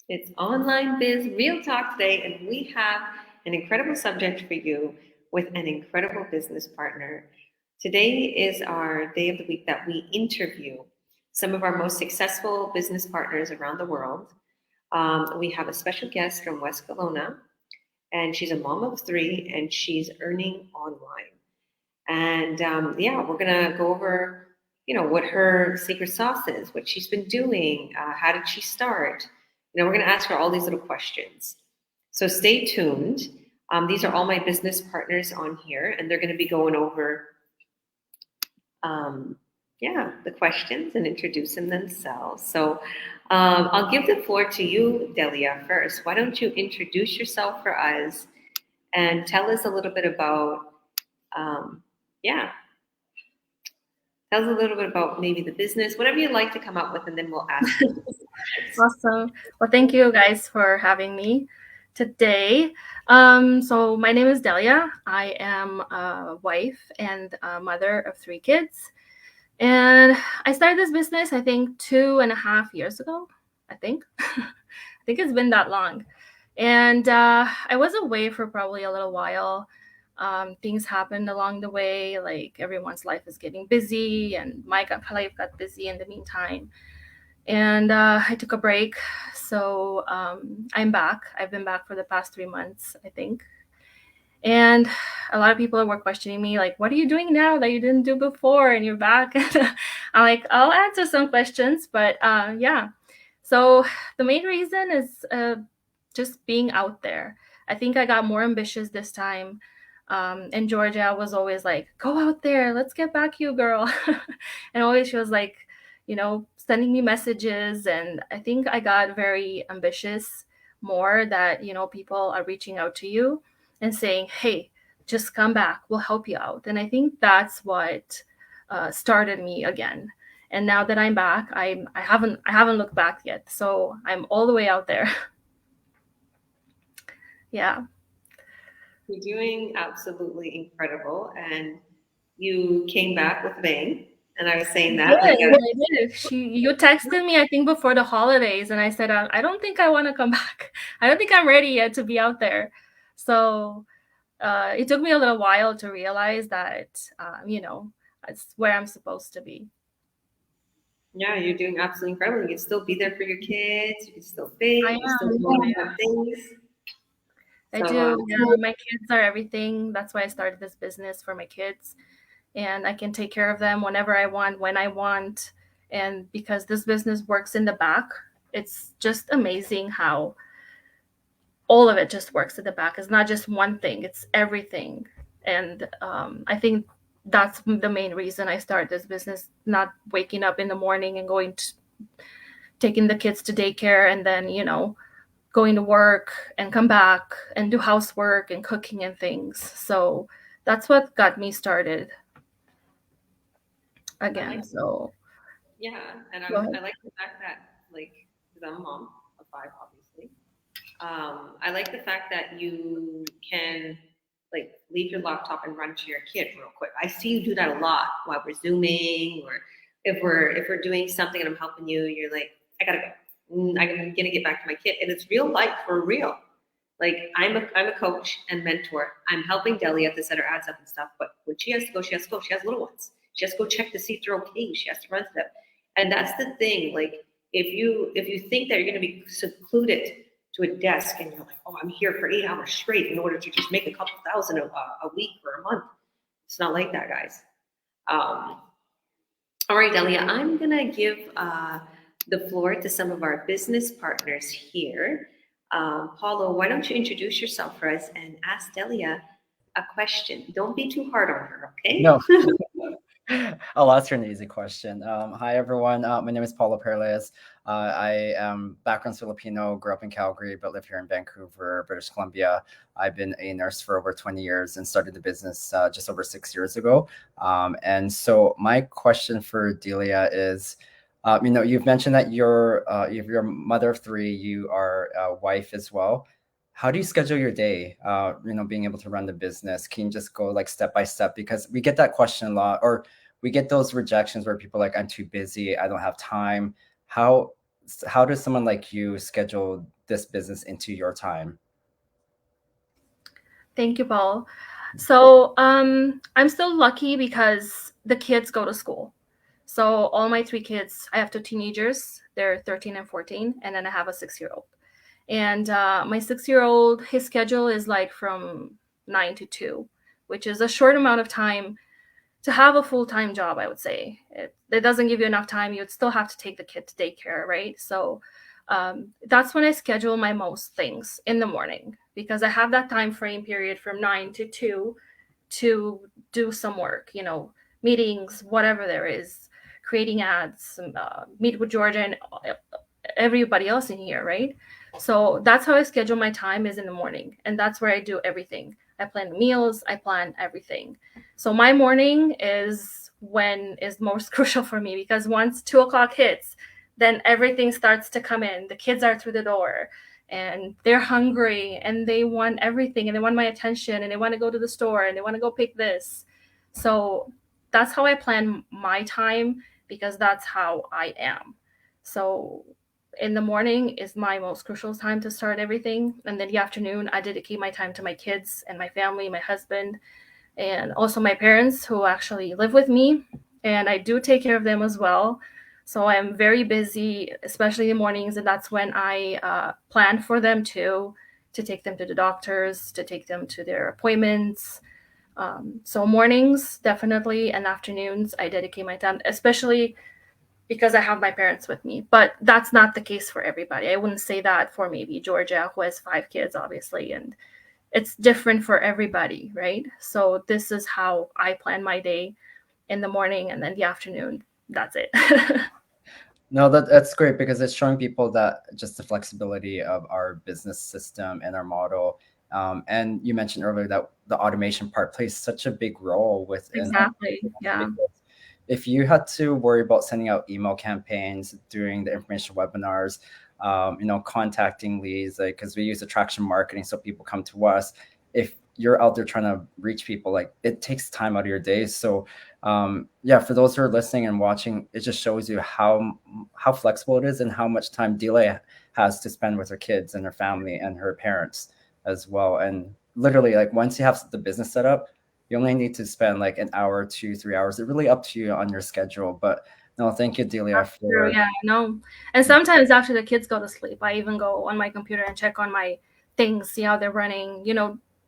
It's Online Biz Real Talk today, and we have an incredible subject for you with an incredible business partner. Today is our day of the week that we interview some of our most successful business partners around the world. We have a special guest from West Kelowna, and she's a mom of three, and she's earning online. And yeah, we're gonna go over, what her secret sauce is, what she's been doing, how did she start. We're gonna ask her all these little questions. So stay tuned. These are all my business partners on here, and they're gonna be going over, um, yeah, the questions and introducing themselves. So I'll give the floor to you, Delia, first. Why don't you introduce yourself for us and tell us a little bit about, yeah, tell us a little bit about maybe the business, whatever you'd like to come up with, and then we'll ask you. Awesome. Well, thank you guys for having me today. So my name is Delia. I am a wife and a mother of three kids. And I started this business, I think, 2.5 years ago. I think. I think it's been that long. And I was away for probably a little while. Things happened along the way, like everyone's life is getting busy, and life got busy in the meantime. And I took a break. So I'm back. I've been back for the past 3 months, I think. And a lot of people were questioning me, like, what are you doing now that you didn't do before and you're back? I'm like, I'll answer some questions, but yeah. So the main reason is just being out there. I think I got more ambitious this time. And Georgia was always like, go out there, let's get back you, girl. And always she was like, sending me messages. And I think I got very ambitious more that, people are reaching out to you and saying, hey, just come back, we'll help you out. And I think that's what started me again. And now that I'm back, I haven't looked back yet. So I'm all the way out there. Yeah. You're doing absolutely incredible, and you came back with a bang. And I was saying that, like, I did. You texted me, I think, before the holidays, and I said, I don't think I want to come back. I don't think I'm ready yet to be out there. So it took me a little while to realize that, it's where I'm supposed to be. yeah, you're doing absolutely incredible. You can still be there for your kids. You can still bake. I You can still am. do all the things. I So, do. Yeah, my kids are everything. That's why I started this business for my kids. And I can take care of them whenever I want, when I want. And because this business works in the back, it's just amazing how all of it just works at the back. It's not just one thing, it's everything. And I think that's the main reason I started this business, not waking up in the morning and taking the kids to daycare and then, going to work and come back and do housework and cooking and things. So that's what got me started I again. like, So yeah, and go ahead. I like the fact that, like, because I'm a mom of five, obviously. I like the fact that you can, like, leave your laptop and run to your kid real quick. I see you do that a lot while we're zooming, or if we're doing something and I'm helping you. You're like, I gotta go. I'm gonna get back to my kid, and it's real life for real. Like, I'm a coach and mentor. I'm helping Delia to set her ads up and stuff. But when she has to go, she has to go. She has little ones. She has to go check to see if they're okay. She has to run to them, and that's the thing. Like, if you think that you're going to be secluded to a desk and you're like, oh, I'm here for 8 hours straight in order to just make a couple thousand a week or a month. It's not like that, guys. Um, all right, Delia, I'm going to give the floor to some of our business partners here. Paulo, why don't you introduce yourself for us and ask Delia a question? Don't be too hard on her, okay? No. I'll answer an easy question. Hi, everyone. My name is Paulo Perles. I am background Filipino, grew up in Calgary, but live here in Vancouver, British Columbia. I've been a nurse for over 20 years and started the business just over 6 years ago. And so my question for Delia is, you've mentioned that you're a mother of three, you are a wife as well. How do you schedule your day? Being able to run the business, can you just go like step by step? Because we get that question a lot, or we get those rejections where people are like, I'm too busy, I don't have time. How how does someone like you schedule this business into your time? Thank you, Paul. So I'm still lucky because the kids go to school. So all my three kids, I have two teenagers. They're 13 and 14, and then I have a 6-year-old. And my 6-year-old, his schedule is like from 9 to 2, which is a short amount of time to have a full-time job. I would say it doesn't give you enough time. You would still have to take the kid to daycare, right? So that's when I schedule my most things in the morning, because I have that time frame period from 9 to 2 to do some work, meetings, whatever there is, creating ads, meet with Georgia and everybody else in here, right? So that's how I schedule my time, is in the morning, and that's where I do everything. I plan meals, I plan everything. So my morning is when is most crucial for me, because once 2 o'clock hits, then everything starts to come in. The kids are through the door and they're hungry and they want everything and they want my attention and they want to go to the store and they want to go pick this. So that's how I plan my time, because that's how I am. So in the morning is my most crucial time to start everything. And then the afternoon, I dedicate my time to my kids and my family, my husband, and also my parents who actually live with me. And I do take care of them as well. So I'm very busy, especially in the mornings, and that's when I plan for them too, to take them to the doctors, to take them to their appointments. So mornings definitely, and afternoons I dedicate my time, especially because I have my parents with me. But that's not the case for everybody. I wouldn't say that for maybe Georgia, who has 5 kids, obviously, and it's different for everybody, right? So this is how I plan my day, in the morning, and then the afternoon. That's it. No, that's great, because it's showing people that just the flexibility of our business system and our model. And you mentioned earlier that the automation part plays such a big role within our Exactly. business, Yeah. because if you had to worry about sending out email campaigns, doing the information webinars, contacting leads, like, because we use attraction marketing, so people come to us. If you're out there trying to reach people, like, it takes time out of your day. So yeah, for those who are listening and watching, it just shows you how flexible it is and how much time Delia has to spend with her kids and her family and her parents as well. And literally, like, once you have the business set up, you only need to spend like an hour, 2, 3 hours. It's really up to you on your schedule. But no, thank you, Delia, True, for yeah, no. And sometimes after the kids go to sleep, I even go on my computer and check on my things, see how they're running.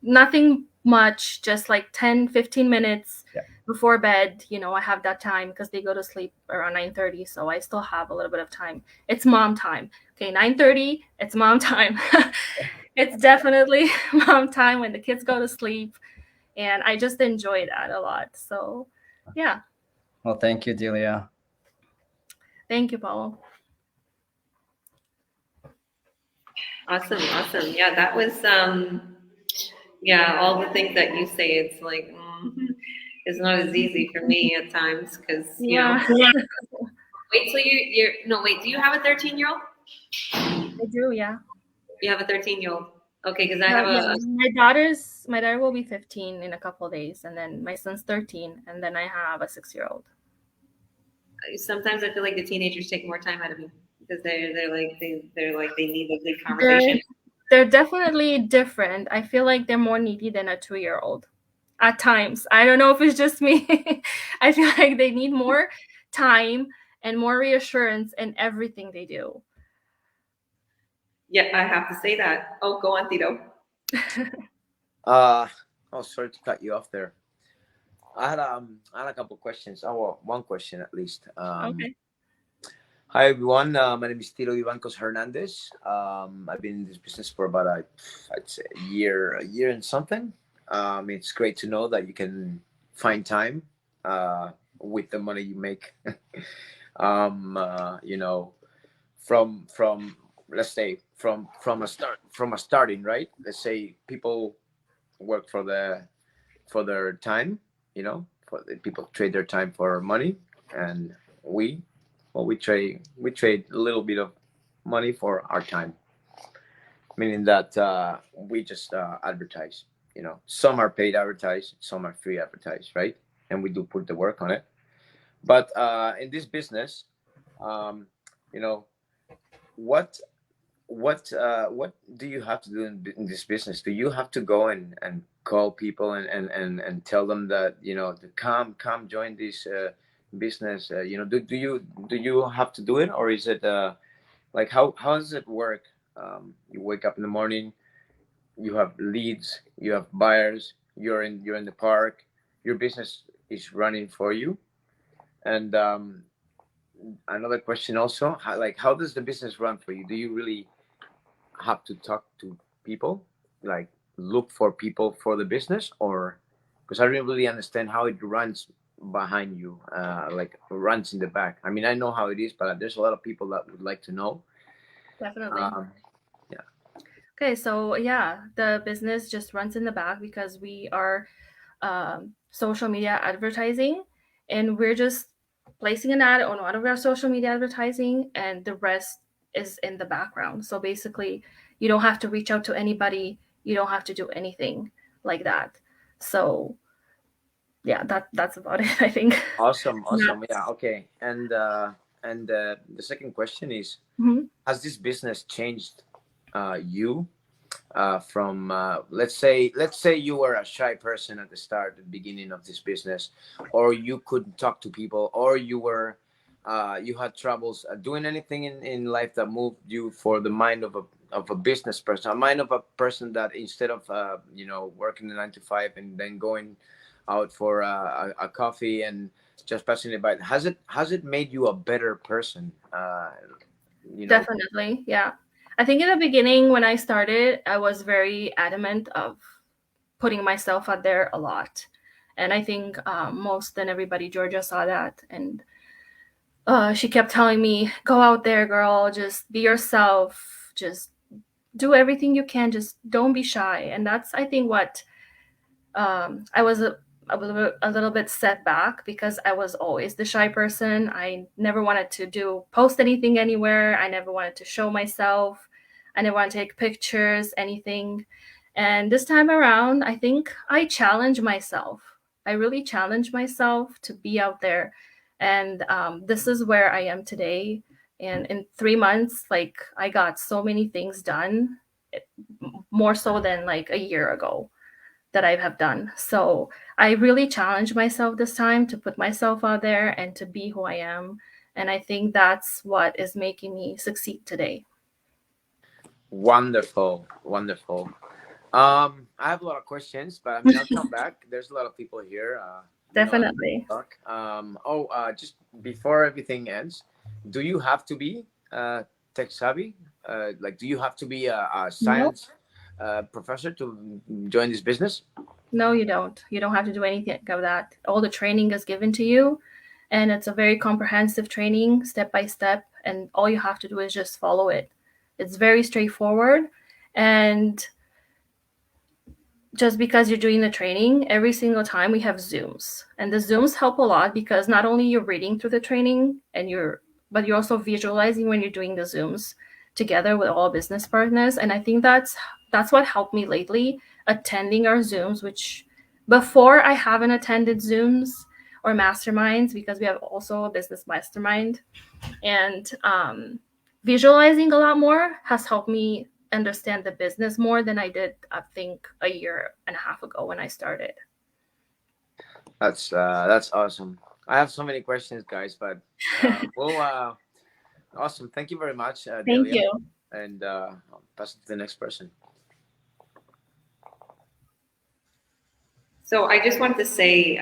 Nothing much, just like 10, 15 minutes Yeah. before bed. I have that time because they go to sleep around 9:30, so I still have a little bit of time. It's mom time. Okay, 9:30, it's mom time. It's definitely mom time when the kids go to sleep, and I just enjoy that a lot. So, yeah. Well, thank you, Delia. Thank you, Paul. Awesome, awesome. Yeah, that was yeah, all the things that you say, it's like it's not as easy for me at times because Yeah, wait till you're no wait, do you have a 13-year-old? I do. Yeah. You have a 13-year-old. Okay, because I No, have yeah. a My daughter will be 15 in a couple of days, and then my son's 13, and then I have a 6-year-old. sometimes I feel like the teenagers take more time out of me because they're like they need a big They're conversation. they're definitely different. I feel like they're more needy than a 2-year-old at times. I don't know if it's just me. I feel like they need more time and more reassurance in everything they do. Yeah, I have to say that. Oh, go on, Tito. Oh, sorry to cut you off there. I had a couple questions. Oh, well, one question at least. Okay. Hi everyone. My name is Tito Ivancos Hernandez. I've been in this business for about I'd say a year and something. It's great to know that you can find time with the money you make. You know, from let's say from a starting, right? Let's say people work for their time. For the people trade their time for money, and we trade a little bit of money for our time, meaning that we just advertise. Some are paid advertise, some are free advertise, right? And we do put the work on it. But in this business, um, you know what do you have to do in this business? Do you have to go and call people and tell them that, you know, to come join this business? You know, do you have to do it, or is it like how does it work? You wake up in the morning, you have leads, you have buyers, you're in the park, your business is running for you. And another question also, how does the business run for you? Do you really have to talk to people, like look for people for the business, or because I don't really understand how it runs behind you, like runs in the back. I mean, I know how it is, but there's a lot of people that would like to know. Definitely. Yeah. Okay, so yeah, the business just runs in the back because we are social media advertising, and we're just placing an ad on one of our social media advertising, and the rest is in the background. So basically, you don't have to reach out to anybody. You don't have to do anything like that. So yeah, that's about it, I think. Awesome. Yeah. Yeah. Okay. And the second question is, Mhm. has this business changed you from let's say you were a shy person at the start, at the beginning of this business, or you couldn't talk to people, or you had troubles doing anything in life that moved you for the mind of a business person, a mind of a person that instead of you know, working the 9 to 5 and then going out for a coffee and just passing it by, has it made you a better person, you know? Definitely, yeah. I think in the beginning when I started, I was very adamant of putting myself out there a lot. And I think most and everybody, Georgia, saw that. And she kept telling me, go out there, girl, just be yourself, just do everything you can, just don't be shy. And that's, I think, what I was a little bit set back because I was always the shy person. I never wanted to post anything anywhere. I never wanted to show myself. I never want to take pictures, anything. And this time around, I think I challenged myself. I really challenged myself to be out there. And this is where I am today. And in 3 months, like I got so many things done, more so than like a year ago that I have done. So I really challenged myself this time to put myself out there and to be who I am. And I think that's what is making me succeed today. Wonderful. I have a lot of questions, but I mean, I'll come back. There's a lot of people here. You know, I Definitely. talk. Just before everything ends, do you have to be tech savvy? Like, do you have to be a No, science professor to join this business? no, you don't. You don't have to do anything of that. All the training is given to you, and it's a very comprehensive training, step by step. And all you have to do is just follow it. It's very straightforward. And just because you're doing the training, every single time we have Zooms. And the Zooms help a lot because not only you're reading through the training but you're also visualizing when you're doing the Zooms together with all business partners. And I think that's what helped me lately, attending our Zooms, which before I haven't attended Zooms or masterminds because we have also a business mastermind. And visualizing a lot more has helped me understand the business more than I did, I think, a year and a half ago when I started. That's awesome. I have so many questions, guys, but awesome. Thank you very much, Thank Delia. you. And I'll pass it to the next person. So I just wanted to say,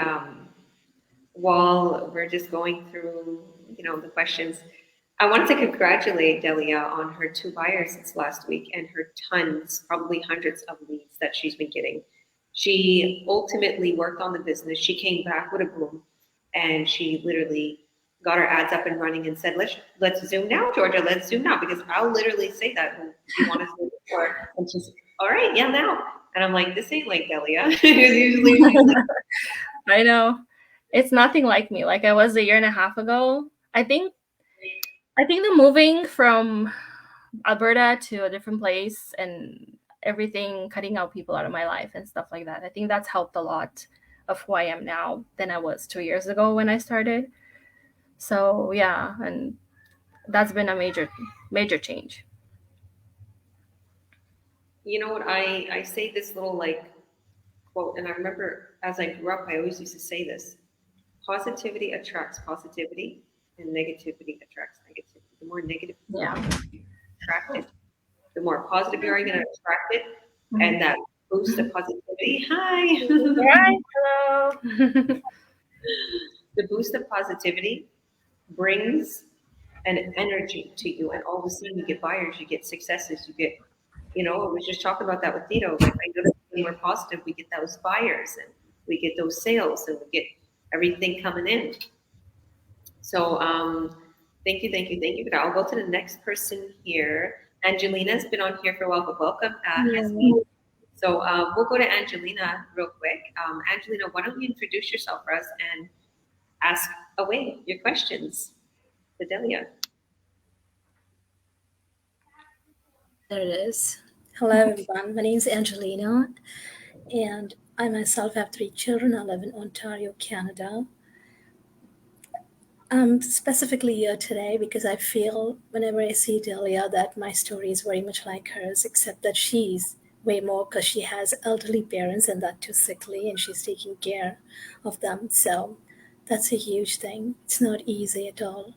while we're just going through, you know, the questions, I wanted to congratulate Delia on her 2 buyers since last week and her tons, probably hundreds of leads that she's been getting. She ultimately worked on the business. She came back with a boom, and she literally got her ads up and running and said, "Let's Zoom now, Georgia. Let's Zoom now," because I'll literally say that when you want to Zoom before, and she's all right, yeah, now. And I'm like, this ain't like Delia. Usually she's like, I know. It's nothing like me. Like I was a year and a half ago. I think the moving from Alberta to a different place and everything, cutting out people out of my life and stuff like that, I think that's helped a lot of who I am now than I was 2 years ago when I started. So yeah, and that's been a major change. You know what? I say this little like quote, and I remember as I grew up, I always used to say this: positivity attracts positivity, and negativity attracts negativity. The more negative you Yeah. are attracted, the more positive you are going to attract it, Mhm. and that boost of positivity. Hi. Right. Hello. The boost of positivity brings an energy to you, and all of a sudden you get buyers, you get successes, you get, we was just talking about that with Tito. Like I know that when we're positive, we get those buyers and we get those sales and we get everything coming in. So thank you, thank you, thank you. I'll go to the next person here. Angelina's been on here for a while, but welcome, Hasbi. So we'll go to Angelina real quick. Angelina, why don't you introduce yourself for us and ask away your questions to Delia. There it is. Hello, everyone. My name is Angelina, and I myself have 3 children. I live in Ontario, Canada. I'm specifically here today because I feel whenever I see Delia that my story is very much like hers, except that she's way more because she has elderly parents and that too sickly, and she's taking care of them. So that's a huge thing. It's not easy at all.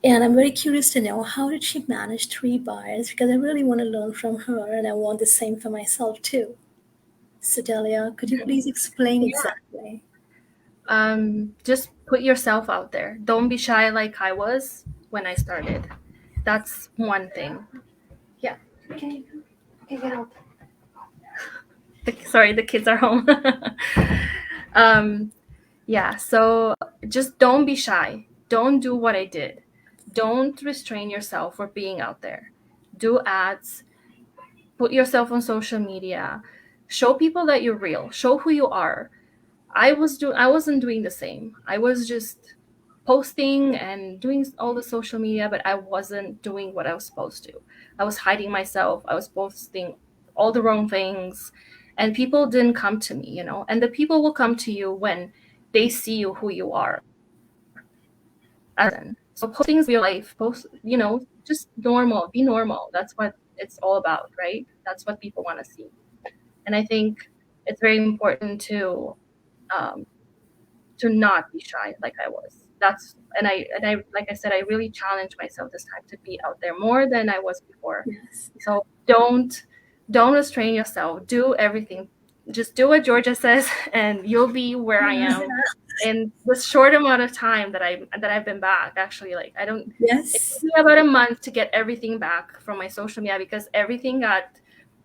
And I'm very curious to know, how did she manage 3 buyers? Because I really want to learn from her and I want the same for myself too. So Delia, could you please explain exactly? Just put yourself out there. Don't be shy like I was when I started. That's one thing. Yeah. Okay, get out. Sorry, the kids are home. Yeah, so just don't be shy. Don't do what I did. Don't restrain yourself for being out there. Do ads. Put yourself on social media. Show people that you're real. Show who you are. I wasn't doing the same. I was just posting and doing all the social media, but I wasn't doing what I was supposed to. I was hiding myself. I was posting all the wrong things, and people didn't come to me, And the people will come to you when they see you who you are. So post things of your life, just normal, be normal. That's what it's all about, right? That's what people want to see. And I think it's very important to not be shy like I was. And I like I said, I really challenged myself this time to be out there more than I was before. Yes. So don't restrain yourself. Do everything. Just do what Georgia says, and you'll be where I am in this short amount of time that I've been back. Actually, like it Yes. took me about a month to get everything back from my social media because everything got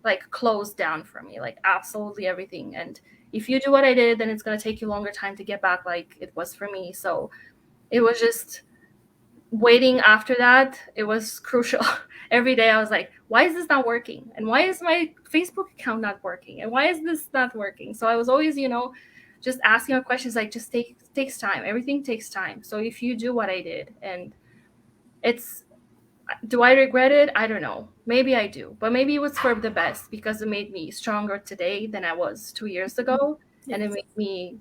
like closed down for me, like absolutely everything. And if you do what I did, then it's going to take you longer time to get back like it was for me. So it was just waiting after that. It was crucial. Every day I was like, why is this not working? And why is my Facebook account not working? And why is this not working? So I was always, just asking her questions, like just takes time. Everything takes time. So if you do what I did, and do I regret it? I don't know. Maybe I do, but maybe it was for the best because it made me stronger today than I was 2 years ago. Yes. And it made me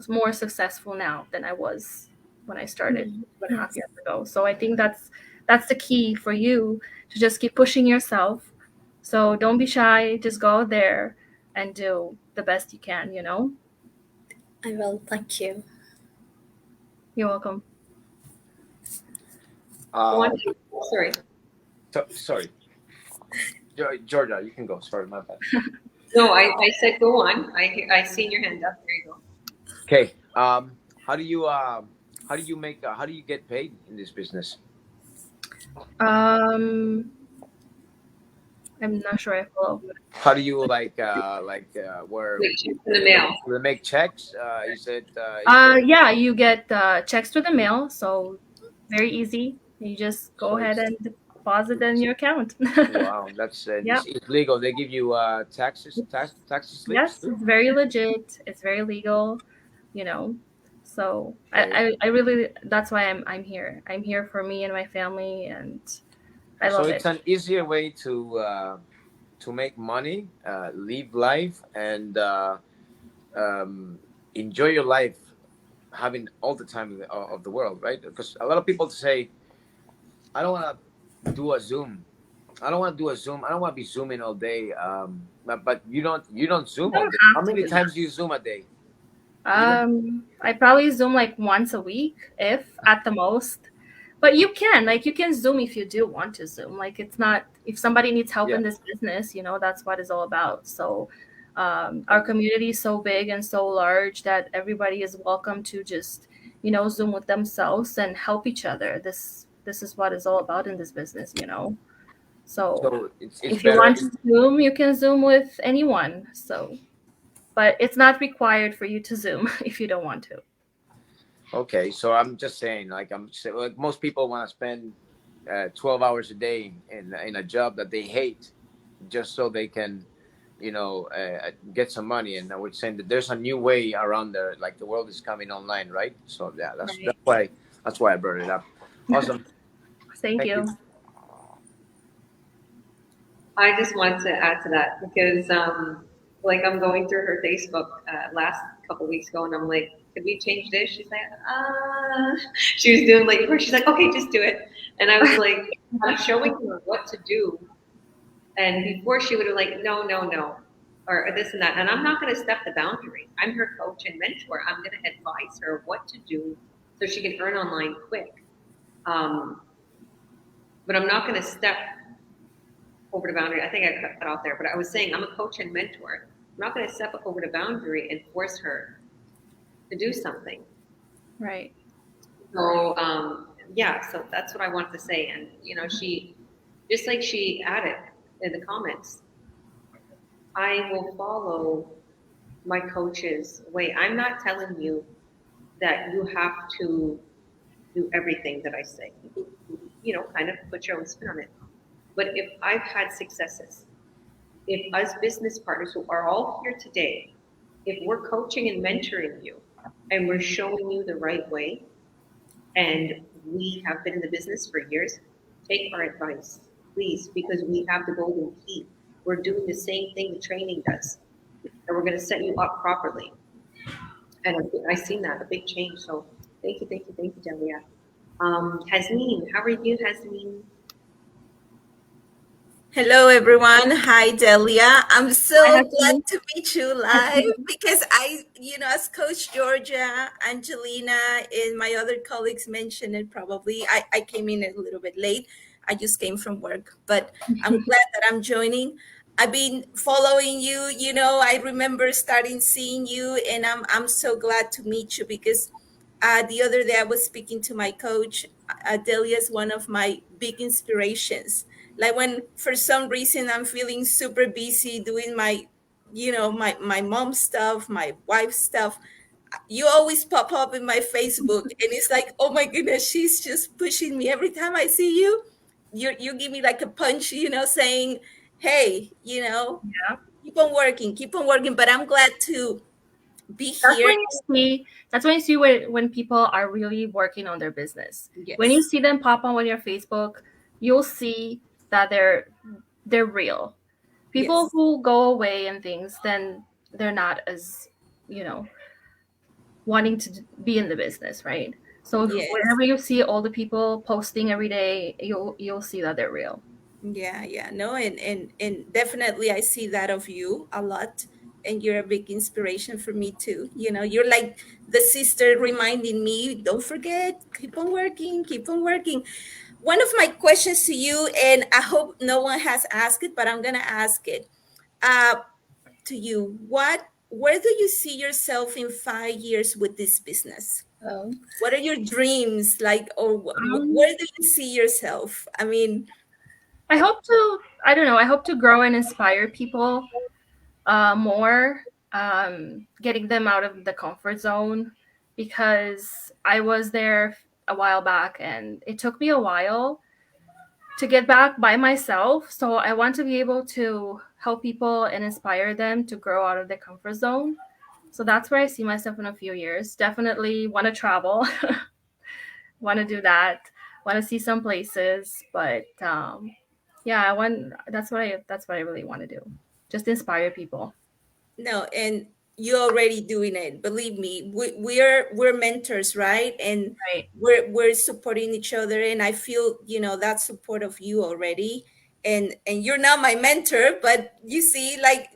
more successful now than I was when I started 2.5 years ago. So I think that's the key for you, to just keep pushing yourself. So don't be shy. Just go out there and do the best you can, I will. Thank you. You're welcome. Sorry. Sorry. Georgia, you can go. Sorry, my bad. No, I said go on. I seen your hand up. There you go. Okay. How do you get paid in this business? I'm not sure I follow. How do you where Like checks in the mail. they make checks? You said Yeah, you get checks through the mail, so very easy. You just go ahead and deposit in your account. Wow, that's Yep. it's legal. They give you tax slips. Yes, too? it's very legit. It's very legal, So I really, that's why I'm here. I'm here for me and my family, and I love So it's it. an easier way to make money, live life, and enjoy your life having all the time of the world, right? Because a lot of people say, I don't want to do a Zoom. I don't want to do a Zoom. I don't want to be Zooming all day. But you don't You Zoom all don't day. How have to many do that. times do you Zoom a day? You don't. I probably Zoom like once a week, if at the most. But you can Zoom if you do want to Zoom. Like, it's not, if somebody needs help Yeah. in this business, that's what it's all about. So our community is so big and so large that everybody is welcome to just, Zoom with themselves and help each other. This is what it's all about in this business. So So it's if you better. want to Zoom, you can Zoom with anyone. So, but it's not required for you to Zoom if you don't want to. Okay, so I'm just saying, like most people want to spend 12 hours a day in a job that they hate, just so they can, get some money. And I would say that there's a new way around there. Like the world is coming online, right? So yeah, that's Right. that's why I brought it up. Awesome. Thank Thank you. you. I just want to add to that because, like, I'm going through her Facebook last couple weeks ago, and I'm like, "Could we change this?" She's like, She was doing like, she's like, "Okay, just do it." And I was like, I'm showing her what to do, and before she would have like, "No, no, no," or this and that. And I'm not going to step the boundary. I'm her coach and mentor. I'm going to advise her what to do so she can earn online quick. But I'm not going to step over the boundary. I think I cut that out there, but I was saying I'm a coach and mentor. I'm not going to step over the boundary and force her to do something. Right. So yeah, so that's what I wanted to say. And she, just like she added in the comments, I will follow my coach's way. I'm not telling you that you have to do everything that I say. Kind of put your own spin on it. But if I've had successes, if us business partners who are all here today, if we're coaching and mentoring you and we're showing you the right way, and we have been in the business for years, take our advice, please, because we have the golden key. We're doing the same thing the training does, and we're going to set you up properly. And I've seen that, a big change. So thank you, Delia. Hasneen, how are you, Haseen? Hello, everyone. Hi, Delia. I'm so Hi, glad Hassan. to meet you live because as Coach Georgia, Angelina, and my other colleagues mentioned it probably. I came in a little bit late. I just came from work, but I'm glad that I'm joining. I've been following you. I remember starting seeing you, and I'm so glad to meet you because the other day I was speaking to my coach. Delia is one of my big inspirations, like when for some reason I'm feeling super busy doing my mom's stuff, my wife's stuff, you always pop up in my Facebook, and it's like, oh my goodness, she's just pushing me every time I see you. You give me like a punch, saying, hey, Yeah. keep on working. But I'm glad to be That's here. when you see. That's when you see when people are really working on their business. Yes. When you see them pop on your Facebook, you'll see that they're real. People Yes. who go away and things, then they're not as wanting to be in the business, right? So Yes. whenever you see all the people posting every day, you'll see that they're real. Yeah, no, and definitely I see that of you a lot, and you're a big inspiration for me too. You're like the sister reminding me, don't forget, keep on working, keep on working. One of my questions to you, and I hope no one has asked it, but I'm gonna ask it to you. Where do you see yourself in 5 years with this business? What are your dreams like, or where do you see yourself? I mean, I hope to, I don't know, I hope to grow and inspire people more, getting them out of the comfort zone, because I was there a while back and it took me a while to get back by myself. So I want to be able to help people and inspire them to grow out of their comfort zone. So that's where I see myself in a few years. Definitely want to travel, want to do that, want to see some places, but yeah, that's what I really want to do. Just inspire people. no, and you're already doing it. Believe me, we're mentors, right? And Right. we're supporting each other, and I feel, that support of you already. And you're not my mentor, but you see, like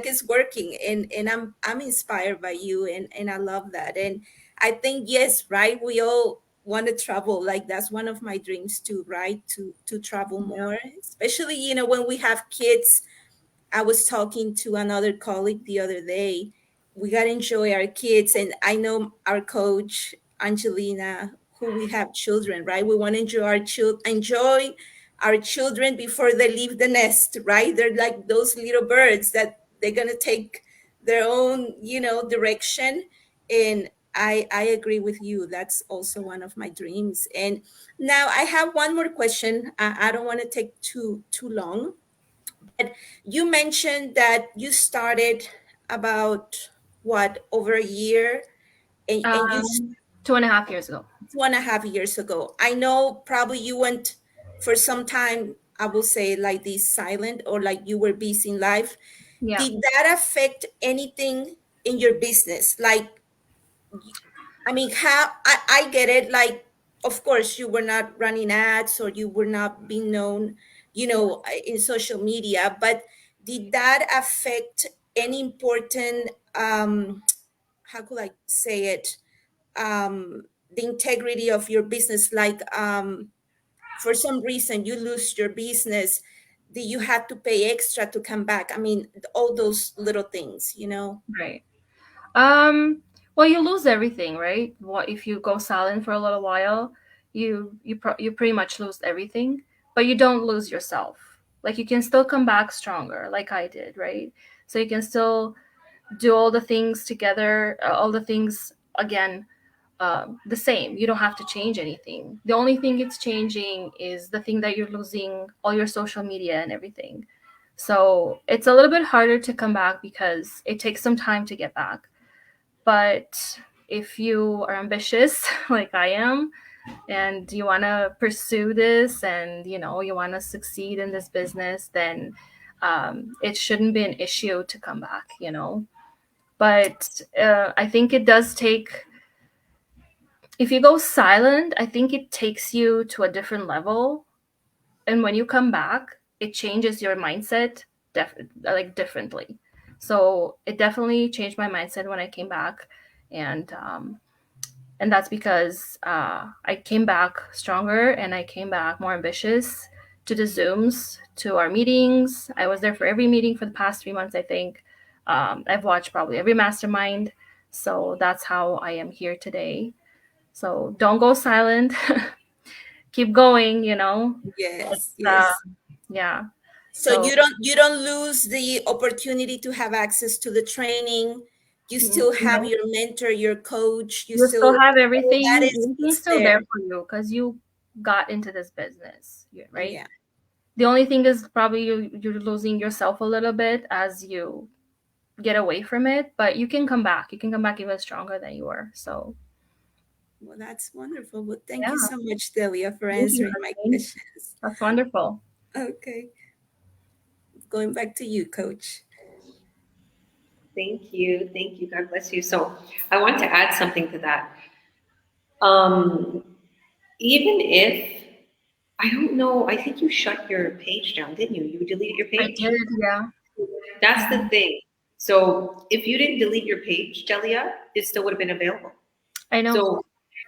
it's working, and I'm inspired by you, and I love that. And I think, yes, right, we all want to travel. Like, that's one of my dreams too, right? To travel Yeah. more, especially, when we have kids. I was talking to another colleague the other day. We got to enjoy our kids. And I know our coach, Angelina, who we have children, right? We want to enjoy our children before they leave the nest, right? They're like those little birds that they're going to take their own, direction. And I agree with you. That's also one of my dreams. And now I have one more question. I don't want to take too long. You mentioned that you started about what, over a year, and you Um, 2.5 years ago. 2.5 years ago. I know probably you went for some time, I will say, like this, silent, or like you were busy in life. Yeah. Did that affect anything in your business? Like, I mean, how I get it. Like, of course, you were not running ads, or you were not being known, in social media. But did that affect any important, how could I say it, the integrity of your business? Like, for some reason you lose your business, do you have to pay extra to come back? I mean, all those little things. Right. Um, well, you lose everything, right? What if you go silent for a little while? You pretty much lose everything, but you don't lose yourself. Like, you can still come back stronger, like I did, right? So you can still do all the things together, all the things again, the same. You don't have to change anything. The only thing it's changing is the thing that you're losing all your social media and everything. So it's a little bit harder to come back because it takes some time to get back. But if you are ambitious, like I am, and you want to pursue this, and you want to succeed in this business, then it shouldn't be an issue to come back. But I think it does take, if you go silent, I think it takes you to a different level. And when you come back, it changes your mindset like differently. So it definitely changed my mindset when I came back. And that's because I came back stronger, and I came back more ambitious to the Zooms, to our meetings. I was there for every meeting for the past 3 months, I think. I've watched probably every mastermind. So that's how I am here today. So don't go silent. Keep going. Yes, It's, yes. yeah. So you don't lose the opportunity to have access to the training. You still have No, your mentor, your coach. you still have All that everything. is Everything's still there. there for you because you got into this business, right? Yeah. The only thing is probably you're losing yourself a little bit as you get away from it, but you can come back. You can come back even stronger than you were. So Well, that's wonderful. Well, thank yeah, you so much, Delia, for thank you, answering my Christine. questions. That's wonderful. Okay. Going back to you, coach. Thank you. Thank you. God bless you. So I want to add something to that. Even if, I don't know, I think you shut your page down, didn't you? You deleted your I page? did, yeah. That's the thing. So if you didn't delete your page, Delia, it still would have been available. I know. So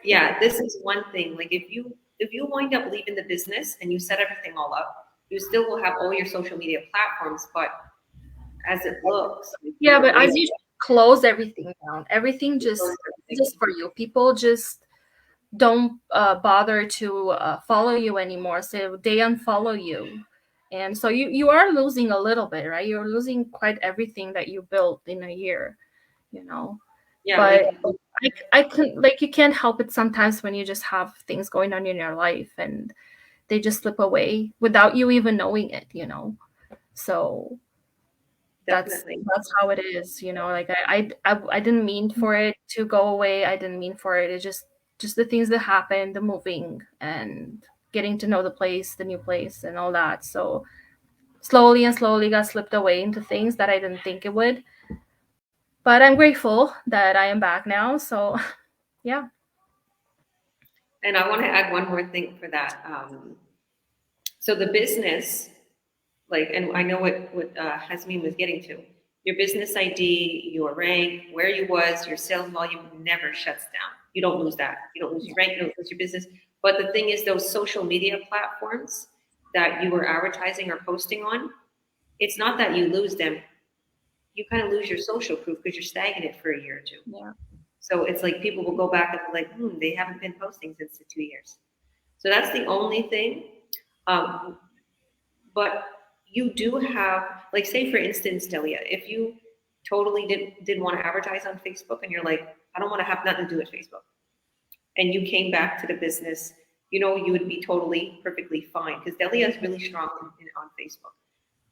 yeah, this is one thing. Like, if you wind up leaving the business and you set everything all up, you still will have all your social media platforms, but as it looks, like, Yeah, you're but as away you close everything down, everything from just everything. for you. People just don't bother to follow you anymore, so they unfollow you. And so you are losing a little bit, right? You're losing quite everything that you built in a year. Yeah, But like, I can, like, you can't help it sometimes when you just have things going on in your life and they just slip away without you even knowing it. So that's definitely. that's how it is. Like, I didn't mean for it to go away. I didn't mean for it. It's just the things that happen, the moving and getting to know the new place and all that. So slowly and slowly got slipped away into things that I didn't think it would. but I'm grateful that I am back now. So yeah. And I want to add one more thing for that. So the business, like, and I know what Hasmin was getting to. Your business ID, your rank, where you was, your sales volume never shuts down. You don't lose that. You don't lose your rank. You don't lose your business. But the thing is, those social media platforms that you were advertising or posting on, it's not that you lose them. You kind of lose your social proof because you're stagnant for a year or two. Yeah. So it's like people will go back and be like, they haven't been posting since the 2 years. So that's the only thing. But you do have, like, say for instance, Delia, if you totally didn't want to advertise on Facebook and you're like, I don't want to have nothing to do with Facebook, and you came back to the business, you would be totally perfectly fine because Delia is really strong on Facebook.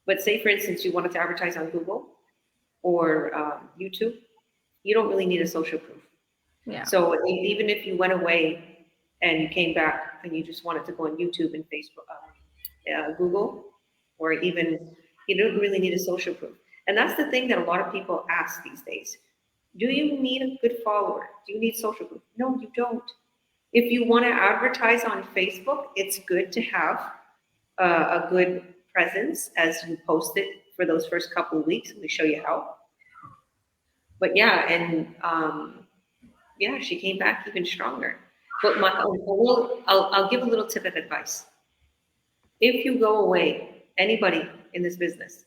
But say for instance, you wanted to advertise on Google or YouTube, you don't really need a social proof. Yeah. So even if you went away and you came back and you just wanted to go on YouTube and Facebook, Google, or even, you don't really need a social proof. And that's the thing that a lot of people ask these days. Do you need a good follower? Do you need social proof? No, you don't. If you want to advertise on Facebook, it's good to have a good presence as you post it for those first couple of weeks. We show you how. But yeah, and she came back even stronger. But I'll give a little tip of advice. If you go away, anybody in this business,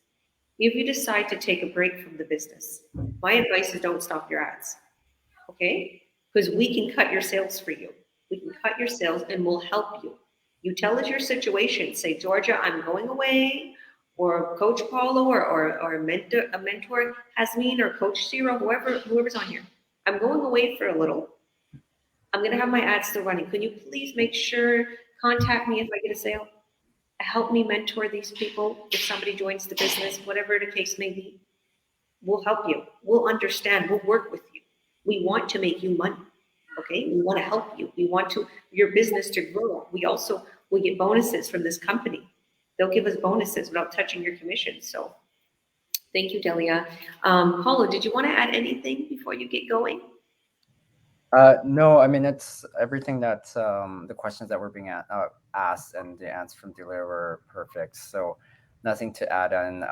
if you decide to take a break from the business, my advice is don't stop your ads, okay? Because we can cut your sales for you. We can cut your sales and we'll help you. You tell us your situation. Say, Georgia, I'm going away, or Coach Paulo, or a mentor, Hasmin, or Coach Zero, whoever's on here. I'm going away for a little. I'm going to have my ads still running. Can you please make sure, contact me if I get a sale? Help me mentor these people. If somebody joins the business, whatever the case may be, we'll help you. We'll understand. We'll work with you. We want to make you money. Okay. We want to help you. We want your business to grow. We get bonuses from this company. They'll give us bonuses without touching your commission. So thank you, Delia. Paulo, did you want to add anything before you get going? No, I mean, it's everything that the questions that were being asked and the answers from Delia were perfect. So nothing to add on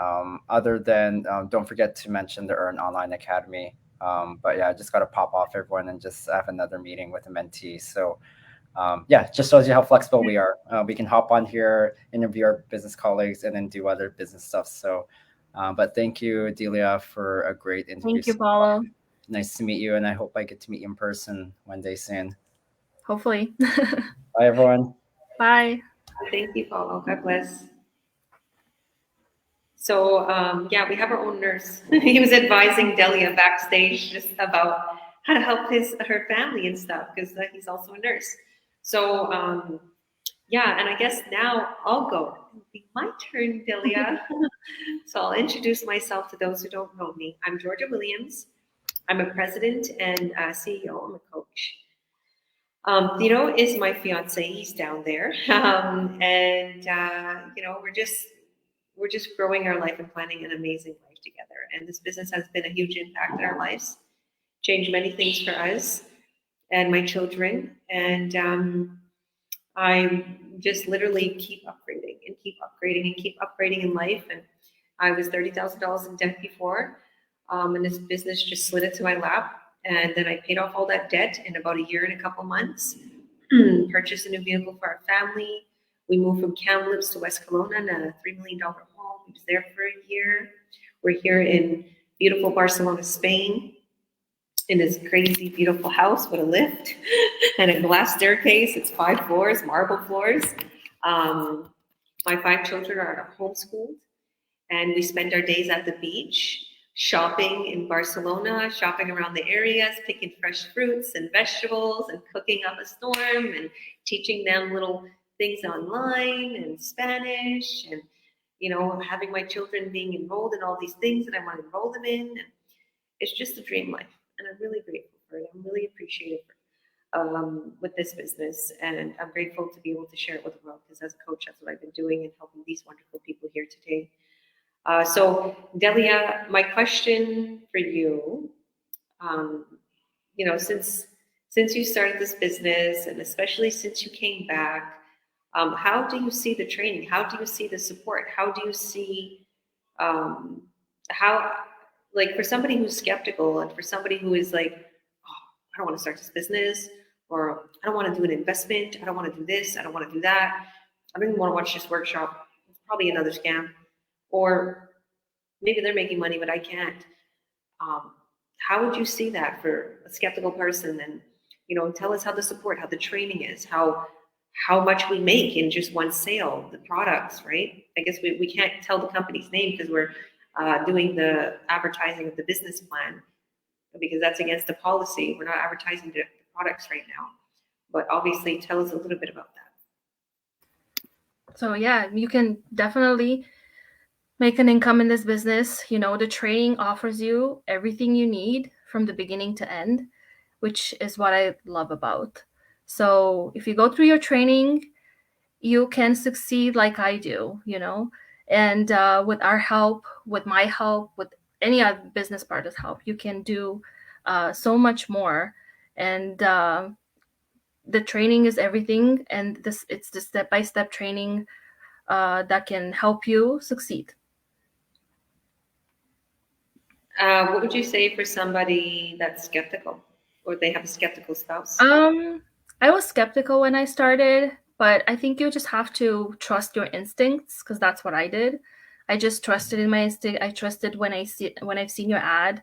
other than don't forget to mention the Earn Online Academy. But yeah, I just got to pop off everyone and just have another meeting with a mentee. So just shows you how flexible we are. We can hop on here, interview our business colleagues, and then do other business stuff. So, but thank you, Delia, for a great interview. Thank you, Paulo. Nice to meet you, and I hope I get to meet you in person one day soon. Hopefully. Bye, everyone. Bye. Thank you, Paulo. God bless. So, we have our own nurse. He was advising Delia backstage just about how to help her family and stuff, because he's also a nurse. So, and I guess now I'll go. It'll be my turn, Delia. So I'll introduce myself to those who don't know me. I'm Georgia Williams. I'm a president and CEO. I'm a coach. Tino is my fiance. He's down there, we're just growing our life and planning an amazing life together. And this business has been a huge impact in our lives, changed many things for us and my children. And I just literally keep upgrading in life. And I was $30,000 in debt before. And this business just slid into my lap. And then I paid off all that debt in about a year and a couple months, purchased a new vehicle for our family. We moved from Kamloops to West Kelowna in a $3 million home. We was there for a year. We're here in beautiful Barcelona, Spain, in this crazy, beautiful house with a lift and a glass staircase. It's 5 floors, marble floors. My 5 children are homeschooled, and we spend our days at the beach, shopping in Barcelona, shopping around the areas, picking fresh fruits and vegetables and cooking up a storm and teaching them little things online and Spanish and, having my children being enrolled in all these things that I want to enroll them in. And it's just a dream life. And I'm really grateful for it. I'm really appreciative with this business. And I'm grateful to be able to share it with the world, because as a coach, that's what I've been doing and helping these wonderful people here today. So Delia, my question for you You know, since you started this business, and especially since you came back, how do you see the training? How do you see the support? How do you see um, how, like, for somebody who's skeptical and for somebody who is like, oh, I don't want to start this business, or I don't want to do an investment, I don't want to do this, I don't want to do that, I don't even want to watch this workshop, it's probably another scam, or maybe they're making money but I can't. How would you see that for a skeptical person? And tell us how the support, how the training is, how much we make in just one sale, the products, right? I guess we can't tell the company's name because we're doing the advertising of the business plan, because that's against the policy. We're not advertising the products right now, but obviously tell us a little bit about that. So yeah, you can definitely make an income in this business. The training offers you everything you need from the beginning to end, which is what I love about. So if you go through your training, you can succeed like I do, and with our help, with my help, with any other business partner's help, you can do so much more. And the training is everything, and it's the step-by-step training that can help you succeed. What would you say for somebody that's skeptical, or they have a skeptical spouse? I was skeptical when I started, but I think you just have to trust your instincts, because that's what I did. I just trusted in my instinct. I trusted when I've seen your ad,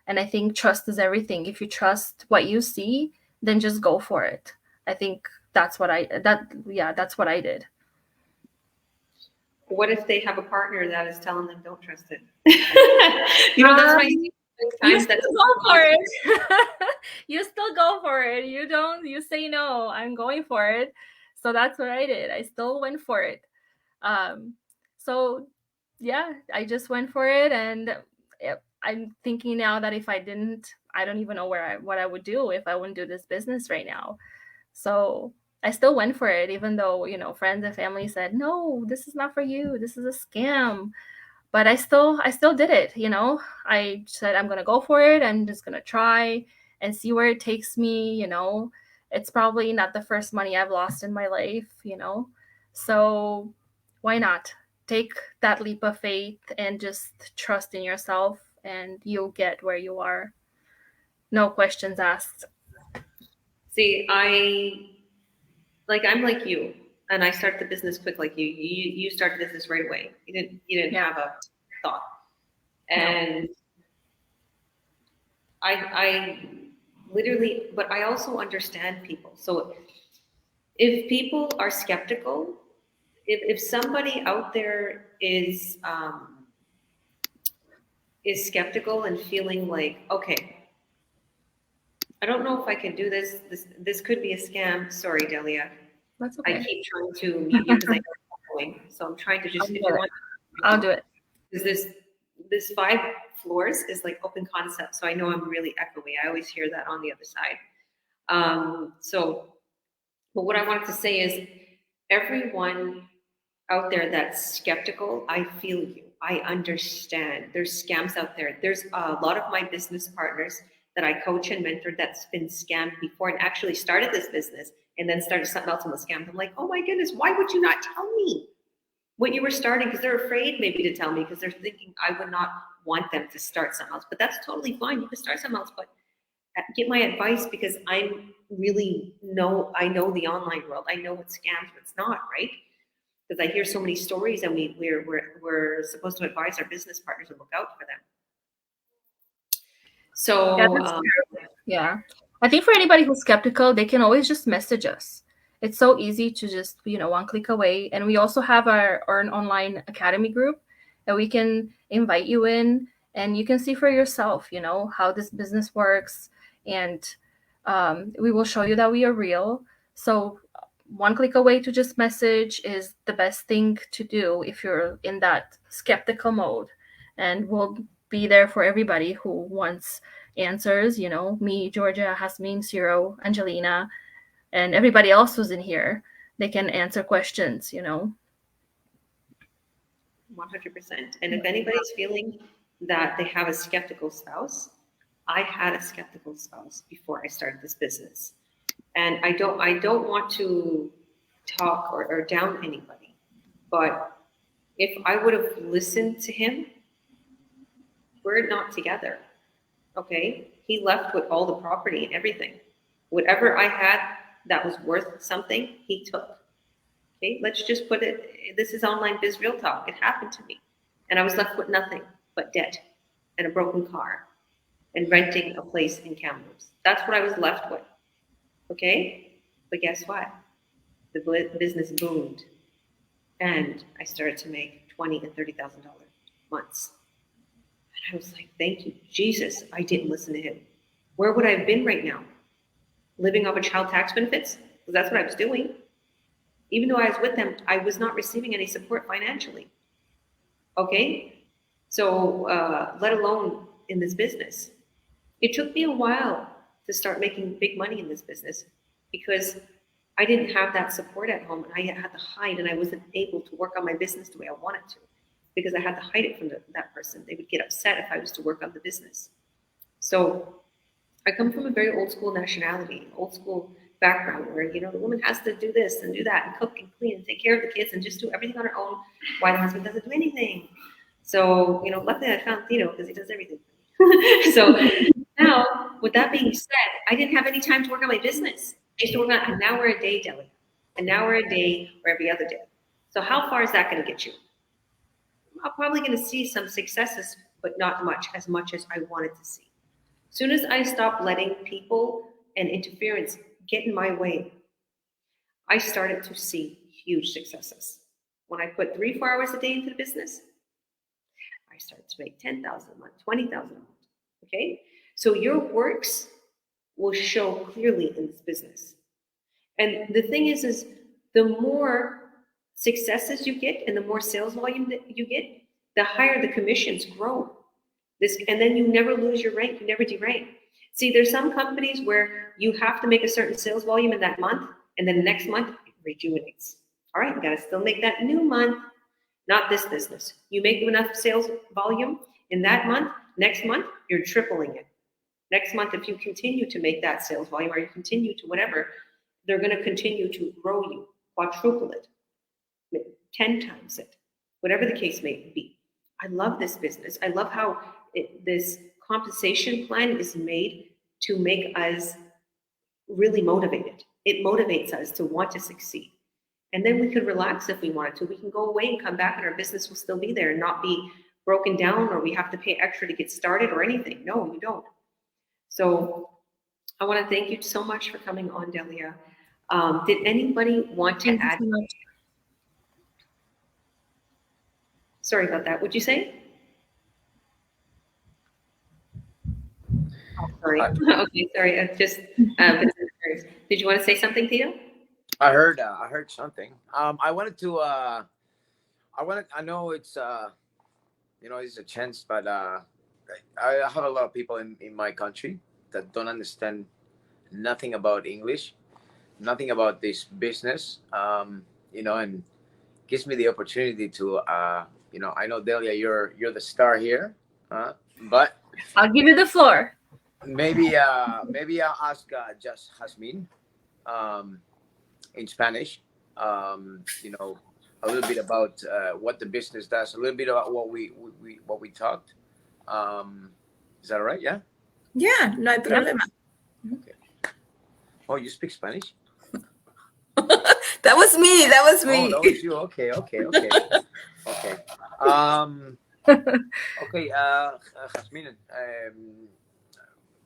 and I think trust is everything. If you trust what you see, then just go for it. I think that's what I did. What if they have a partner that is telling them don't trust it? That's why you still go for it. You still go for it. You say no, I'm going for it. So that's what I did. I still went for it. So yeah, I just went for it, and I'm thinking now that if I didn't, I don't even know what I would do if I wouldn't do this business right now. So I still went for it, even though, friends and family said, no, this is not for you. This is a scam. But I still did it. I said, I'm going to go for it. I'm just going to try and see where it takes me. It's probably not the first money I've lost in my life, so why not take that leap of faith and just trust in yourself, and you'll get where you are. No questions asked. See, I'm like you, and I start the business quick like you. You start the business right away. You didn't have a thought, and no. I literally, but I also understand people. So if people are skeptical, if somebody out there is skeptical and feeling like, okay, I don't know if I can do this. This could be a scam. Sorry, Delia. That's okay. I keep trying to mute you because I know I'm going. So I'm trying to just. I'll do it. Because this 5 floors is like open concept, so I know I'm really echoey. I always hear that on the other side. But what I wanted to say is, everyone out there that's skeptical, I feel you. I understand. There's scams out there. There's a lot of my business partners that I coach and mentor that's been scammed before and actually started this business and then started something else and was scammed. I'm like, oh my goodness, why would you not tell me what you were starting? Because they're afraid maybe to tell me, because they're thinking I would not want them to start something else. But that's totally fine. You can start something else, but get my advice, because I know the online world. I know what's scams, what's not, right? Because I hear so many stories, and we're supposed to advise our business partners and look out for them. So yeah, I think for anybody who's skeptical, they can always just message us. It's so easy to just, one click away. And we also have our Earn Online Academy group that we can invite you in, and you can see for yourself, how this business works. And we will show you that we are real. So one click away to just message is the best thing to do if you're in that skeptical mode. And we'll be there for everybody who wants answers, me, Georgia, Hasmin, Ciro, Angelina, and everybody else who's in here. They can answer questions, 100%. And if anybody's feeling that they have a skeptical spouse, I had a skeptical spouse before I started this business. And I don't want to talk or down anybody, but if I would have listened to him, we're not together. Okay? He left with all the property and everything. Whatever I had that was worth something, he took. Okay? Let's just put it, this is online biz real talk. It happened to me. And I was left with nothing but debt and a broken car and renting a place in Kamloops. That's what I was left with. Okay? But guess what? The business boomed. And I started to make $20,000 and $30,000 months. And I was like, thank you, Jesus, I didn't listen to him. Where would I have been right now? Living off of child tax benefits? Because that's what I was doing. Even though I was with them, I was not receiving any support financially. Okay? So, let alone in this business. It took me a while to start making big money in this business because I didn't have that support at home and I had to hide and I wasn't able to work on my business the way I wanted to because I had to hide it from that person. They would get upset if I was to work on the business. So I come from a very old school nationality, old school background where, the woman has to do this and do that and cook and clean and take care of the kids and just do everything on her own while the husband doesn't do anything. So, luckily I found Tito because he does everything. So now, with that being said, I didn't have any time to work on my business. I used to work on an hour a day, Delia. An hour a day or every other day. So how far is that going to get you? I'm probably going to see some successes, but not as much as I wanted to see. As soon as I stopped letting people and interference get in my way, I started to see huge successes. When I put 3-4 hours a day into the business, I started to make $10,000 a month, $20,000 a month. Okay? So your works will show clearly in this business. And the thing is the more successes you get and the more sales volume that you get, the higher the commissions grow. And then you never lose your rank, you never derank. See, there's some companies where you have to make a certain sales volume in that month, and then next month it rejuvenates. All right, you gotta still make that new month, not this business. You make enough sales volume in that month, next month, you're tripling it. Next month, if you continue to make that sales volume or you continue to whatever, they're going to continue to grow you, quadruple it, 10 times it, whatever the case may be. I love this business. I love how this compensation plan is made to make us really motivated. It motivates us to want to succeed. And then we could relax if we wanted to. We can go away and come back and our business will still be there and not be broken down or we have to pay extra to get started or anything. No, you don't. So I want to thank you so much for coming on, Delia. Did anybody want to add? So much. Sorry about that. What'd you say? Oh, sorry. Okay, sorry. I just did you want to say something, Tito? I heard something. I wanted to. I know it's it's a chance, but I have a lot of people in my country that don't understand nothing about English, nothing about this business, and gives me the opportunity to, I know Delia, you're the star here, but I'll give you the floor. maybe I'll ask just Jasmine, in Spanish, a little bit about what the business does, a little bit about what we talked. Is that all right? Yeah. Yeah, no problema. Okay. Oh, you speak Spanish? That was me. Oh, that was you. Okay. Okay. Jasmine.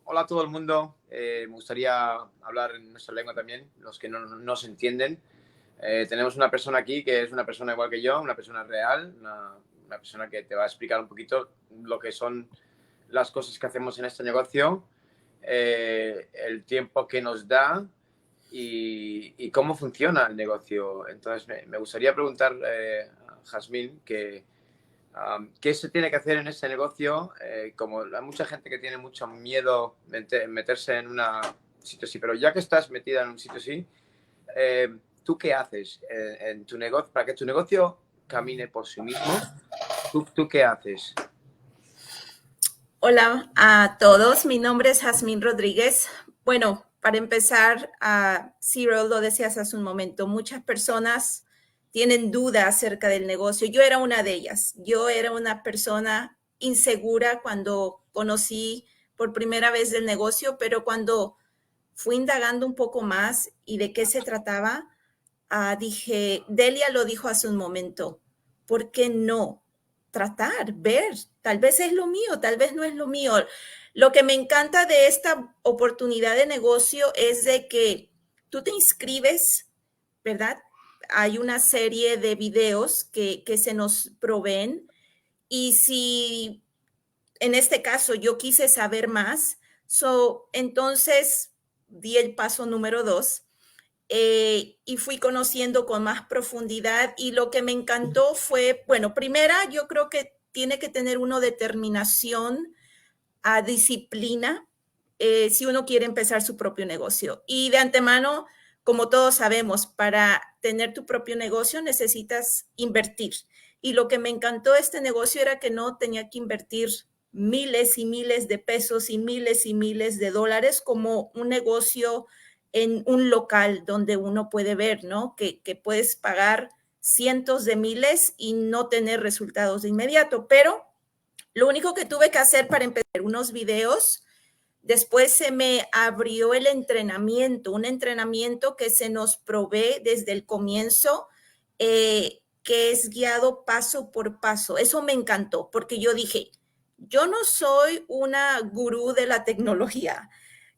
Hola a todo el mundo. Me gustaría hablar en nuestra lengua también, los que no se entienden. Tenemos una persona aquí que es una persona igual que yo, una persona real, una persona que te va a explicar un poquito lo que son las cosas que hacemos en este negocio, el tiempo que nos da y cómo funciona el negocio. Entonces, me gustaría preguntar a Jasmine qué se tiene que hacer en este negocio. Como hay mucha gente que tiene mucho miedo meterse en un sitio así, pero ya que estás metida en un sitio así, ¿tú qué haces en tu negocio para que tu negocio camine por sí mismo? ¿Tú qué haces? Hola a todos, mi nombre es Jazmín Rodríguez. Bueno, para empezar, Cyril, lo decías hace un momento, muchas personas tienen dudas acerca del negocio. Yo era una de ellas. Yo era una persona insegura cuando conocí por primera vez el negocio, pero cuando fui indagando un poco más y de qué se trataba, dije, Delia lo dijo hace un momento, ¿por qué no tratar, ver? Tal vez es lo mío, tal vez no es lo mío. Lo que me encanta de esta oportunidad de negocio es de que tú te inscribes, ¿verdad? Hay una serie de videos que se nos proveen y si en este caso yo quise saber más, entonces di el paso número 2 y fui conociendo con más profundidad y lo que me encantó fue, bueno, primera, yo creo que tiene que tener uno determinación, a disciplina, si uno quiere empezar su propio negocio. Y de antemano, como todos sabemos, para tener tu propio negocio necesitas invertir. Y lo que me encantó de este negocio era que no tenía que invertir miles y miles de pesos y miles de dólares como un negocio en un local donde uno puede ver, ¿no? Que puedes pagar cientos de miles y no tener resultados de inmediato. Pero lo único que tuve que hacer para empezar unos videos, después se me abrió el entrenamiento, un entrenamiento que se nos provee desde el comienzo, que es guiado paso por paso. Eso me encantó porque yo dije, yo no soy una gurú de la tecnología,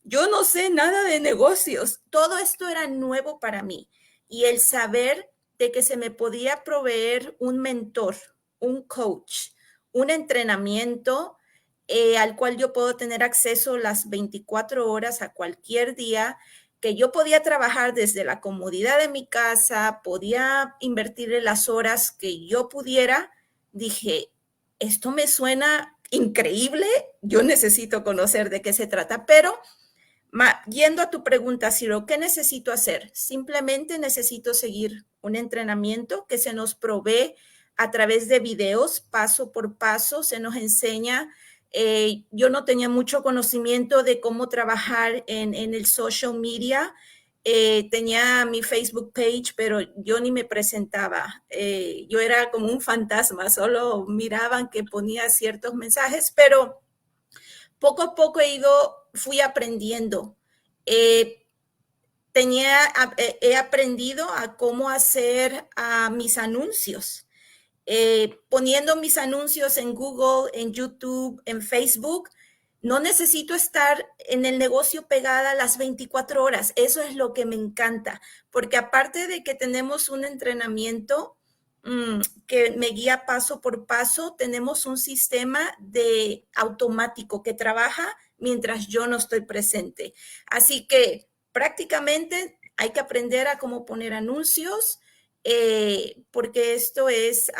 yo no sé nada de negocios, todo esto era nuevo para mí y el saber de que se me podía proveer un mentor, un coach, un entrenamiento al cual yo puedo tener acceso las 24 horas a cualquier día, que yo podía trabajar desde la comodidad de mi casa, podía invertirle las horas que yo pudiera. Dije, esto me suena increíble, yo necesito conocer de qué se trata, pero yendo a tu pregunta, Ciro, ¿qué necesito hacer? Simplemente necesito seguir un entrenamiento que se nos provee a través de videos, paso por paso, se nos enseña. Yo no tenía mucho conocimiento de cómo trabajar en el social media. Tenía mi Facebook page, pero yo ni me presentaba. Yo era como un fantasma, solo miraban que ponía ciertos mensajes, pero poco a poco fui aprendiendo. Eh, he aprendido a cómo hacer mis anuncios. Poniendo mis anuncios en Google, en YouTube, en Facebook, no necesito estar en el negocio pegada las 24 horas. Eso es lo que me encanta, porque aparte de que tenemos un entrenamiento que me guía paso por paso, tenemos un sistema de automático que trabaja mientras yo no estoy presente. Así que prácticamente hay que aprender a cómo poner anuncios, porque esto es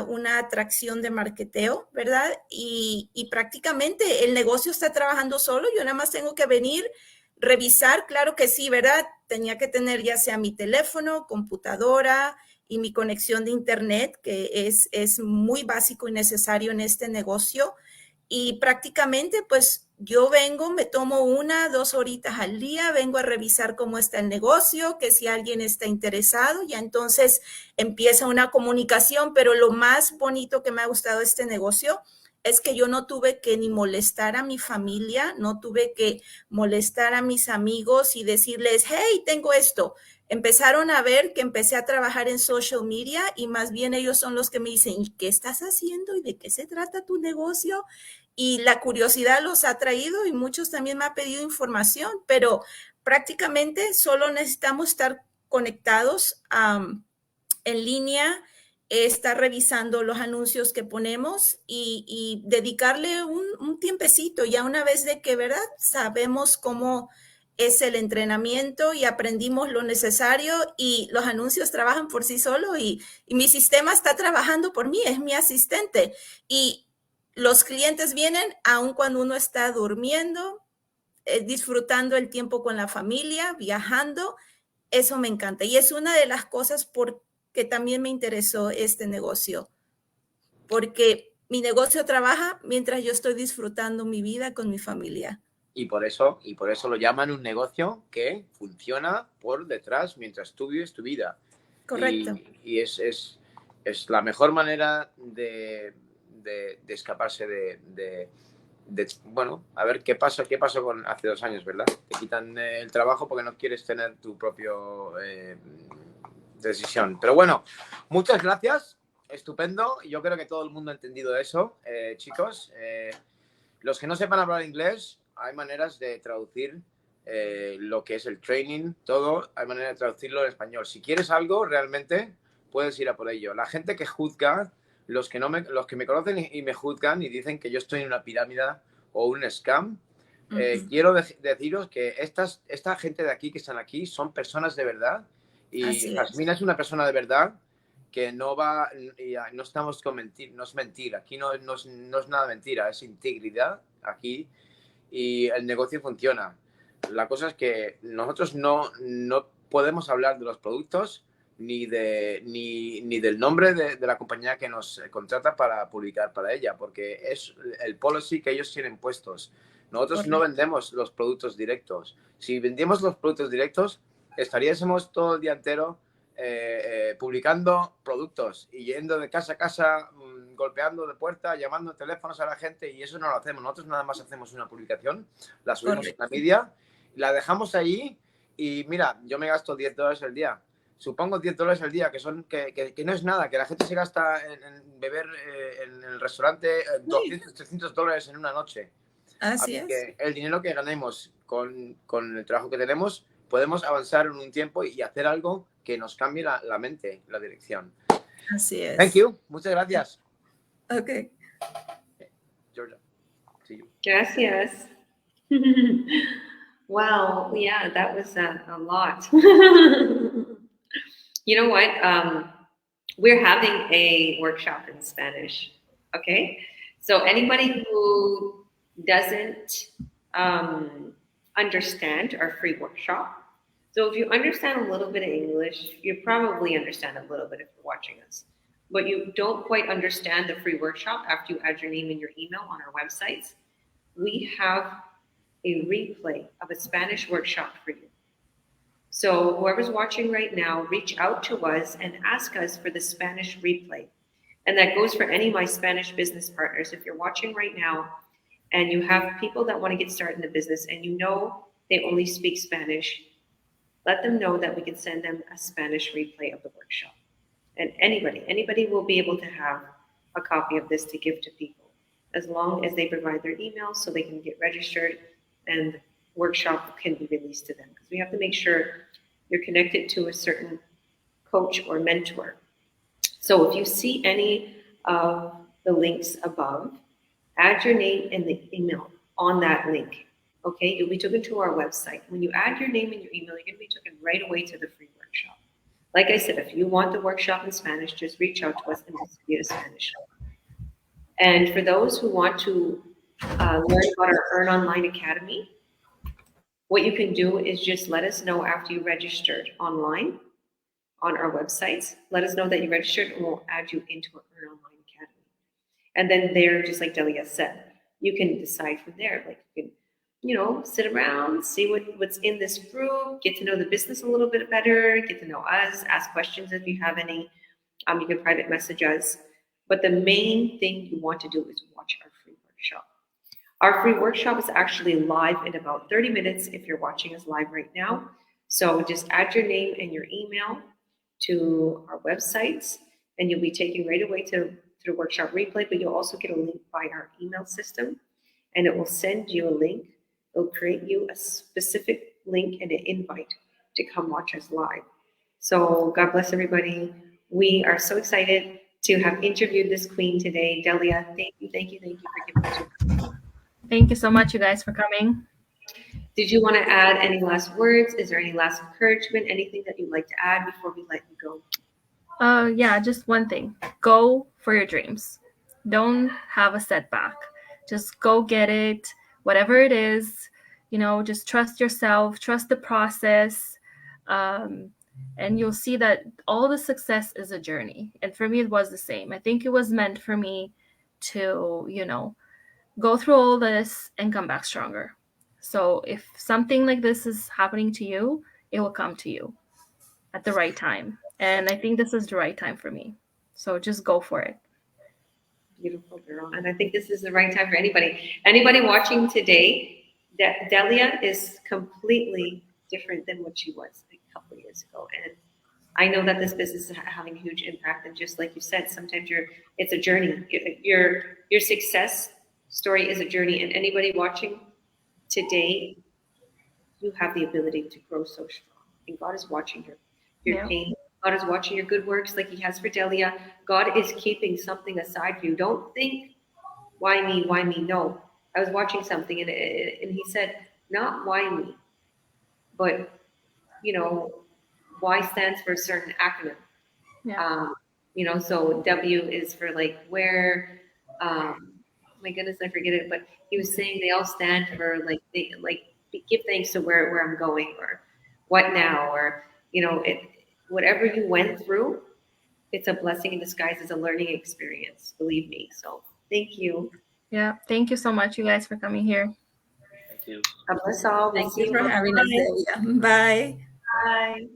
una atracción de marketeo, ¿verdad? Y prácticamente el negocio está trabajando solo, yo nada más tengo que venir, revisar, claro que sí, ¿verdad? Tenía que tener ya sea mi teléfono, computadora y mi conexión de internet, que es muy básico y necesario en este negocio. Y prácticamente, pues yo vengo, me tomo 1-2 horitas al día, vengo a revisar cómo está el negocio, que si alguien está interesado, ya entonces empieza una comunicación, pero lo más bonito que me ha gustado de este negocio es que yo no tuve que ni molestar a mi familia, no tuve que molestar a mis amigos y decirles, hey, tengo esto. Empezaron a ver que empecé a trabajar en social media y más bien ellos son los que me dicen, ¿y qué estás haciendo? ¿Y de qué se trata tu negocio? Y la curiosidad los ha traído y muchos también me han pedido información, pero prácticamente solo necesitamos estar conectados en línea, estar revisando los anuncios que ponemos y dedicarle un tiempecito, ya una vez de que, ¿verdad? Sabemos cómo es el entrenamiento y aprendimos lo necesario y los anuncios trabajan por sí solos y mi sistema está trabajando por mí, es mi asistente. Y los clientes vienen aun cuando uno está durmiendo, disfrutando el tiempo con la familia, viajando. Eso me encanta y es una de las cosas por que también me interesó este negocio, porque mi negocio trabaja mientras yo estoy disfrutando mi vida con mi familia. Y por eso lo llaman un negocio que funciona por detrás mientras tú vives tu vida. Correcto. Y es la mejor manera de escaparse bueno, a ver qué pasó con hace 2 años, ¿verdad? Te quitan el trabajo porque no quieres tener tu propio decisión. Pero bueno, muchas gracias. Estupendo. Yo creo que todo el mundo ha entendido eso, chicos. Los que no sepan hablar inglés, hay maneras de traducir lo que es el training, todo, hay manera de traducirlo en español. Si quieres algo, realmente puedes ir a por ello. La gente que juzga, los que me conocen y me juzgan y dicen que yo estoy en una pirámide o un scam, quiero deciros que esta gente de aquí que están aquí son personas de verdad y Jasmina es una persona de verdad que no va, y no estamos con mentir, no es mentira, aquí no es nada mentira, es integridad aquí y el negocio funciona. La cosa es que nosotros no podemos hablar de los productos ni del nombre de la compañía que nos contrata para publicar para ella, porque es el policy que ellos tienen puestos. Nosotros no vendemos los productos directos. Si vendíamos los productos directos, estaríamos todo el día entero publicando productos y yendo de casa a casa, golpeando de puerta, llamando teléfonos a la gente, y eso no lo hacemos. Nosotros nada más hacemos una publicación, la subimos en la media, la dejamos ahí y mira, yo me gasto $10 al día. Supongo $10 al día, que no es nada, que la gente se gasta en beber en el restaurante $200, $300 en una noche. Así es. Que el dinero que ganemos con el trabajo que tenemos, podemos avanzar en un tiempo y hacer algo que nos cambie la mente, la dirección. Así es. Thank you. Muchas gracias. Okay. Georgia, see you. Gracias. Wow, yeah, that was a lot. You know what? We're having a workshop in Spanish. Okay, so anybody who doesn't understand our free workshop, so if you understand a little bit of English, you probably understand a little bit if you're watching us, but you don't quite understand the free workshop after you add your name and your email on our websites, we have a replay of a Spanish workshop for you. So whoever's watching right now, reach out to us and ask us for the Spanish replay. And that goes for any of my Spanish business partners. If you're watching right now and you have people that want to get started in the business and you know they only speak Spanish, let them know that we can send them a Spanish replay of the workshop. And anybody will be able to have a copy of this to give to people, as long as they provide their email so they can get registered and workshop can be released to them. Because we have to make sure you're connected to a certain coach or mentor. So if you see any of the links above, add your name and the email on that link. Okay, you'll be taken to our website. When you add your name and your email, you're going to be taken right away to the free workshop. Like I said, if you want the workshop in Spanish, just reach out to us and we'll send you a Spanish. And for those who want to learn about our Earn Online Academy, what you can do is just let us know after you registered online on our websites. Let us know that you registered and we'll add you into our Earn Online Academy. And then there, just like Delia said, you can decide from there. Like you can, sit around, see what's in this group, get to know the business a little bit better, get to know us, ask questions if you have any. You can private message us. But the main thing you want to do is watch our free workshop. Our free workshop is actually live in about 30 minutes if you're watching us live right now. So just add your name and your email to our websites and you'll be taken right away to the workshop replay, but you'll also get a link by our email system and it will send you a link. It'll create you a specific link and an invite to come watch us live. So God bless everybody. We are so excited to have interviewed this queen today. Delia, thank you for giving us your time. Thank you so much, you guys, for coming. Did you want to add any last words? Is there any last encouragement? Anything that you'd like to add before we let you go? Yeah, just one thing. Go for your dreams. Don't have a setback. Just go get it. Whatever it is, just trust yourself, trust the process. And you'll see that all the success is a journey. And for me, it was the same. I think it was meant for me to, go through all this and come back stronger. So if something like this is happening to you, it will come to you at the right time. And I think this is the right time for me. So just go for it. Beautiful girl. And I think this is the right time for anybody. Anybody watching today, Delia is completely different than what she was a couple of years ago. And I know that this business is having a huge impact. And just like you said, sometimes it's a journey. Your success story is a journey. And anybody watching today, you have the ability to grow so strong. And God is watching your pain. God is watching your good works like he has for Delia. God is keeping something aside for you. Don't think, why me, why me? No. I was watching something and he said, not why me, but, Y stands for a certain acronym. Yeah. So W is for like where, my goodness, I forget it, but he was saying they all stand for give thanks to where I'm going, or what now, or, whatever you went through, it's a blessing in disguise. It's a learning experience, believe me. So thank you. Yeah. Thank you so much, you guys, for coming here. Thank you. God bless all. Thank you for having us, Delia. Bye. Bye.